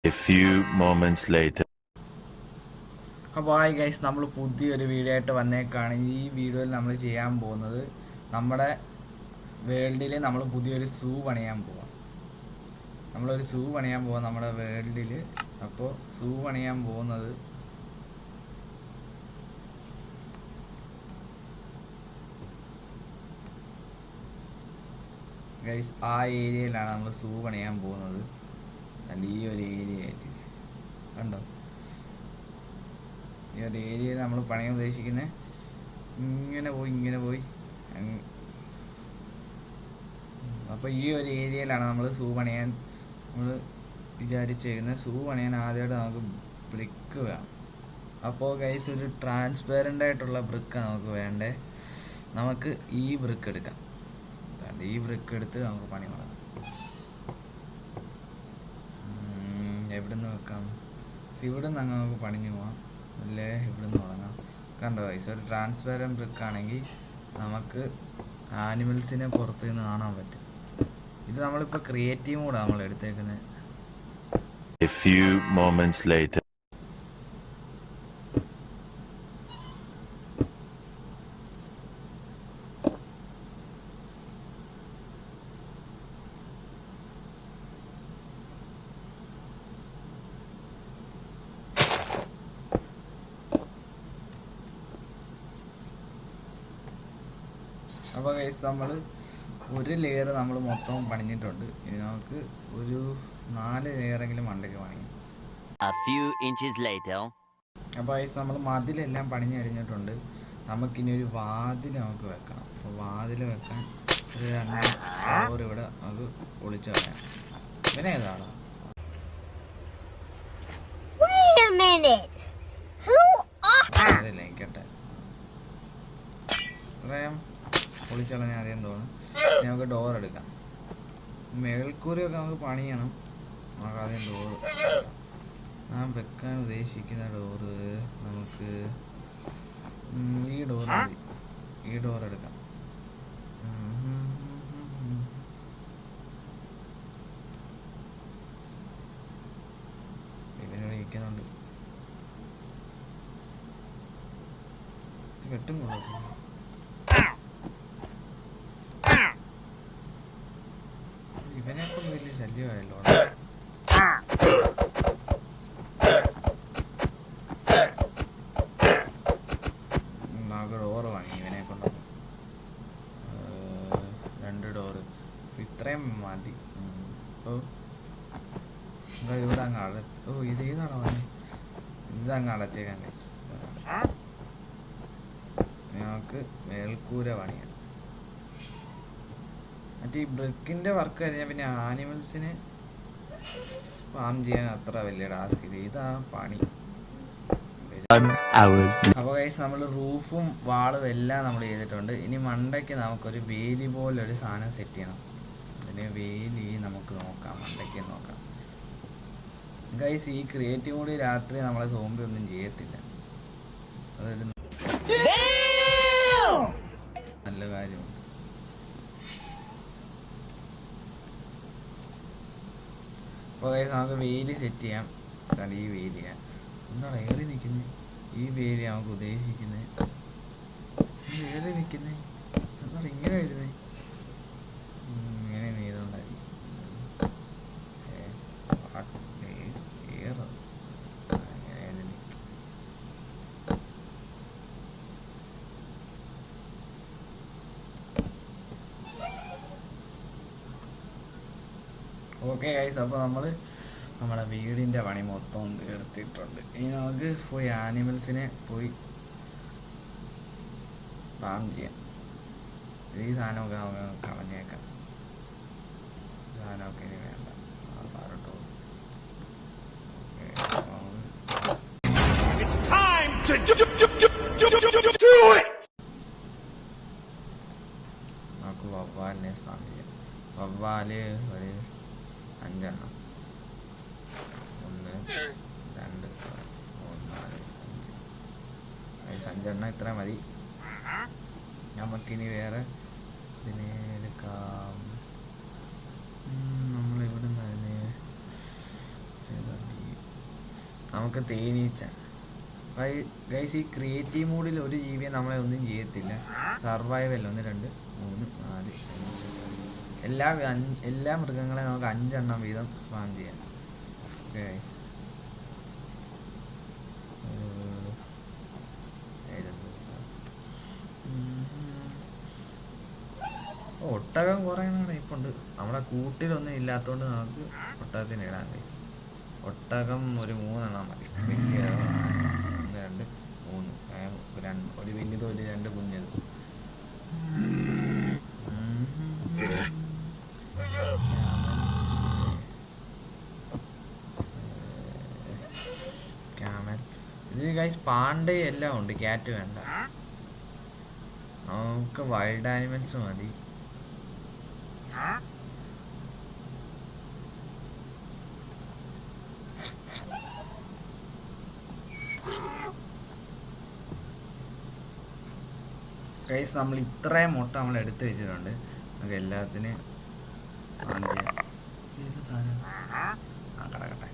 A few moments later. അപ്പോൾ hi guys, നമ്മൾ പുതിയൊരു വീഡിയോ ആയിട്ട് വന്നേക്കാണ്. ഈ വീഡിയോയിൽ നമ്മൾ ചെയ്യാൻ പോകുന്നത് നമ്മുടെ വേൾഡിൽ നമ്മൾ പുതിയൊരു സൂ പണിയാൻ പോവാം. നമ്മളൊരു സൂ പണിയാൻ പോവാം നമ്മുടെ വേൾഡിൽ. അപ്പോൾ സൂ പണിയാൻ പോകുന്നത് ഗൈസ് ആ ഏരിയയിലാണ് നമ്മൾ സൂ പണിയാൻ പോകുന്നത്. ഈ ഒരു ഏരിയയിൽ കണ്ടോ, ഈ ഒരു ഏരിയയിൽ നമ്മൾ പണിയാൻ ഉദ്ദേശിക്കുന്നത് ഇങ്ങനെ പോയി അപ്പോൾ ഈ ഒരു ഏരിയയിലാണ് നമ്മൾ സൂ പണിയാൻ നമ്മൾ വിചാരിച്ചിരിക്കുന്നത്. സൂ പണിയാൻ ആദ്യമായിട്ട് നമുക്ക് ബ്രിക്ക് വേണം. അപ്പോൾ ഗൈസ്, ഒരു ട്രാൻസ്പെറൻ്റ് ആയിട്ടുള്ള ബ്രിക്കാണ് നമുക്ക് വേണ്ടേ. നമുക്ക് ഈ ബ്രിക്ക് എടുക്കാം. ഈ ബ്രിക്ക് എടുത്ത് നമുക്ക് പണി തുടങ്ങാം. എവിടെ നിന്ന് വെക്കാം? ഇവിടെ നിന്ന് അങ്ങ് നമുക്ക് പണിഞ്ഞു പോവാം, അല്ലേ ഇവിടെ നിന്ന് തുടങ്ങാം. കണ്ടോ ഗൈസ്, ഒരു ട്രാൻസ്പെറൻറ്റ് ബ്രിക്ക് ആണെങ്കിൽ നമുക്ക് ആനിമൽസിനെ പുറത്ത് നിന്ന് കാണാൻ പറ്റും. ഇത് നമ്മളിപ്പോൾ ക്രിയേറ്റീവ് മോഡാണ് നമ്മൾ എടുത്തേക്കുന്നത്. A few moments later. അപ്പോൾ ഗൈസ്, നമ്മൾ ഒരു ലെയർ നമ്മൾ മൊത്തം പണിഞ്ഞിട്ടുണ്ട്. ഇനി നമുക്ക് ഒരു 4 ലെയറെങ്കിലും മണ്ടയ്ക്ക് പണിയും. അപ്പോൾ ഗൈസ്, നമ്മൾ മതിലെല്ലാം പണിഞ്ഞ് കഴിഞ്ഞിട്ടുണ്ട്. നമുക്കിനി ഒരു വാതിൽ നമുക്ക് വെക്കണം. അപ്പോൾ വാതിൽ വെക്കാൻ ഒരു 2 ഡോർ ഇവിടെ നമുക്ക് ഒളിച്ചു വെക്കാം. പിന്നെ ഏതാണ് എനിക്കട്ടെ ഇത്രയും പൊളിച്ചളഞ്ഞ ആദ്യം തോന്നും. നമുക്ക് ഡോർ എടുക്കാം. മേൽക്കൂരയൊക്കെ നമുക്ക് പണിയണം. നമുക്ക് ആദ്യം ഡോർ ഞാൻ വെക്കാൻ ഉദ്ദേശിക്കുന്ന ഡോറ് നമുക്ക് ഈ ഡോർ മതി. ഈ ഡോർ എടുക്കാം. ഇവനോട് ഇരിക്കുന്നുണ്ട്, വെട്ടും കൊള്ളു. ഇവനെക്കൊണ്ട് വലിയ ശല്യമായല്ലോ. നമുക്ക് ഡോറ് വാങ്ങി ഇവനെ കൊണ്ട് 2 ഡോറ് ഇത്രയും മതി. ഓ ഇവിടെ അങ്ങ് ഇത് ഏതാണോ ഇതങ്ങ് അടച്ചേക്കാൻ. ഞങ്ങൾക്ക് മേൽക്കൂര പണിയാണ്. മറ്റേ ഈ ബ്രിക്കിൻ്റെ വർക്ക് കഴിഞ്ഞാൽ പിന്നെ ആനിമൽസിനെ ഫാം ചെയ്യാൻ അത്ര വലിയ ടാസ്ക് ഇല്ല. ഇതാ പണി. അപ്പോൾ ഗൈസ്, നമ്മൾ റൂഫും വാളും എല്ലാം നമ്മൾ ചെയ്തിട്ടുണ്ട്. ഇനി മണ്ടയ്ക്ക് നമുക്കൊരു വേലി പോലൊരു സാധനം സെറ്റ് ചെയ്യണം. അതിന് വേലി നമുക്ക് നോക്കാം, മണ്ടയ്ക്ക് നോക്കാം. ഗൈസ്, ഈ ക്രിയേറ്റീവ് കൂടി രാത്രി നമ്മളെ സോംബി ഒന്നും ചെയ്യത്തില്ല. അതൊരു നല്ല കാര്യമാണ്. അപ്പോൾ ഗൈസ്, നമുക്ക് വേലി സെറ്റ് ചെയ്യാം. കാരണം ഈ വേലിയാണ് എന്താണ് ഏറി നിൽക്കുന്നത്. ഈ വേലി നമുക്ക് ഉദ്ദേശിക്കുന്നത് ഏറി നിൽക്കുന്നത് എന്താണ് ഇങ്ങനെ വരുന്നത്. ഇങ്ങനെ നെയ്തുകൊണ്ടായിരിക്കും ഏറ് അങ്ങനെ നിൽക്കും. ഓക്കെ ഗൈസ്, അപ്പോൾ നമ്മൾ നമ്മുടെ വീടിൻ്റെ പണി മൊത്തം തീർത്തിട്ടുണ്ട്. ഇനി നമുക്ക് പോയി ആനിമൽസിനെ പോയി ഫാം ചെയ്യാം. ഈ സാധനമൊക്കെ നമുക്ക് കളഞ്ഞേക്കാം. സാധനമൊക്കെ ഇനി വേണ്ട. കേട്ടോ നമുക്ക് വവ്വാലിനെ ഫാം ചെയ്യാം. വവ്വാല് ഒരു 5 എണ്ണം. 1 2 3 4 5 5 എണ്ണം ഇത്ര മതി. നമുക്കിനി വേറെ ഇതിനെ എടുക്കാം. നമ്മളിവിടെ നിന്ന് നമുക്ക് തേനീച്ച. ഗൈസ് ഈ ക്രിയേറ്റീവ് മോഡിൽ ഒരു ജീവിയെ നമ്മളെ ഒന്നും ചെയ്യത്തില്ല. സർവൈവൽ 1 2 3 4 5 എല്ലാ മൃഗങ്ങളെ നമുക്ക് 5 എണ്ണം വീതം സ്പാം ചെയ്യാം. ഗൈസ് ഒട്ടകം കുറേ ഇപ്പം ഉണ്ട്. നമ്മുടെ കൂട്ടിലൊന്നും ഇല്ലാത്തതുകൊണ്ട് നമുക്ക് ഒട്ടകത്തിന് ഇടാം ഗൈസ്. ഒട്ടകം ഒരു 3 എണ്ണം മതി. വലിയ 1 2 3 ഒരു വലിയത് ഒരു 2 കുഞ്ഞത്. ഇത് ഗൈസ് പാണ്ഡേ എല്ലാം ഉണ്ട്. ക്യാറ്റ് വേണ്ട, നമുക്ക് വൈൽഡ് ആനിമൽസ് മതി. ഗൈസ് നമ്മൾ ഇത്രയും മുട്ട നമ്മൾ എടുത്ത് വെച്ചിട്ടുണ്ട്. നമുക്ക് എല്ലാത്തിനും കിടക്കട്ടെ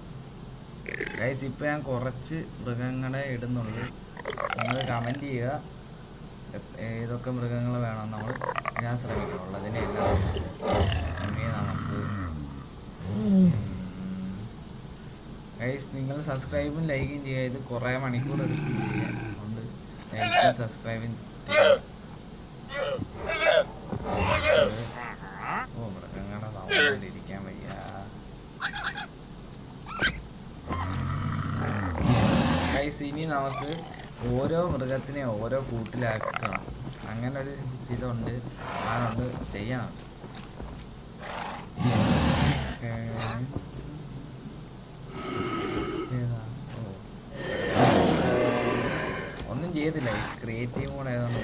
ഗൈസ്. ഇപ്പം ഞാൻ കുറച്ച് മൃഗങ്ങളെ ഇടുന്നുള്ളൂ. നിങ്ങൾ കമൻറ്റ് ചെയ്യുക ഏതൊക്കെ മൃഗങ്ങൾ വേണം നമ്മൾ ഞാൻ ശ്രമിക്കണം. ഉള്ളതിനെ എല്ലാം നമുക്ക് ഗൈസ് നിങ്ങൾ സബ്സ്ക്രൈബും ലൈക്കും ചെയ്യുക. ഇത് കുറേ മണിക്കൂർ എടുത്ത് ചെയ്യാൻ അതുകൊണ്ട് ലൈക്കും സബ്സ്ക്രൈബും. മൃഗങ്ങളുടെ സൗണ്ട് ഇരിക്കാൻ വയ്യ. ഗൈസ് ഇനി നമുക്ക് ഓരോ മൃഗത്തിനെ ഓരോ കൂട്ടിലാക്കണം. അങ്ങനെ ഒരു ഇതുണ്ട്, അതുകൊണ്ട് ചെയ്യണം. ഒന്നും ചെയ്തില്ല. ക്രിയേറ്റീവ് മോഡ് ഏതാണെന്ന്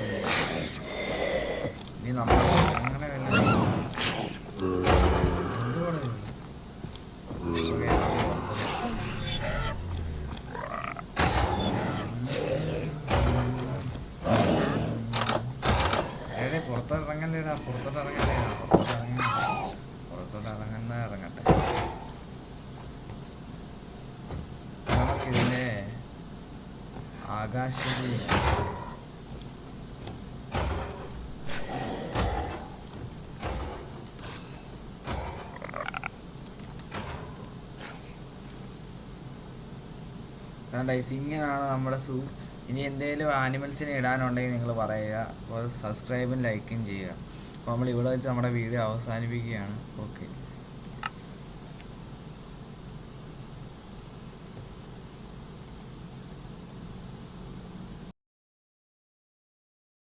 ഇനി നമ്മൾ അങ്ങനെ ഇറങ്ങട്ടെ. നമുക്കിതിൻ്റെ ആകാശത്തിൽ ഇങ്ങനെയാണ് നമ്മുടെ ഇനി എന്തെങ്കിലും ആനിമൽസിനെ ഇടാനുണ്ടെങ്കിൽ നിങ്ങൾ പറയുക. അപ്പോൾ സബ്സ്ക്രൈബും ലൈക്കും ചെയ്യുക. അപ്പോൾ നമ്മൾ ഇവിടെ വെച്ച് നമ്മുടെ വീഡിയോ അവസാനിപ്പിക്കുകയാണ്. ഓക്കെ.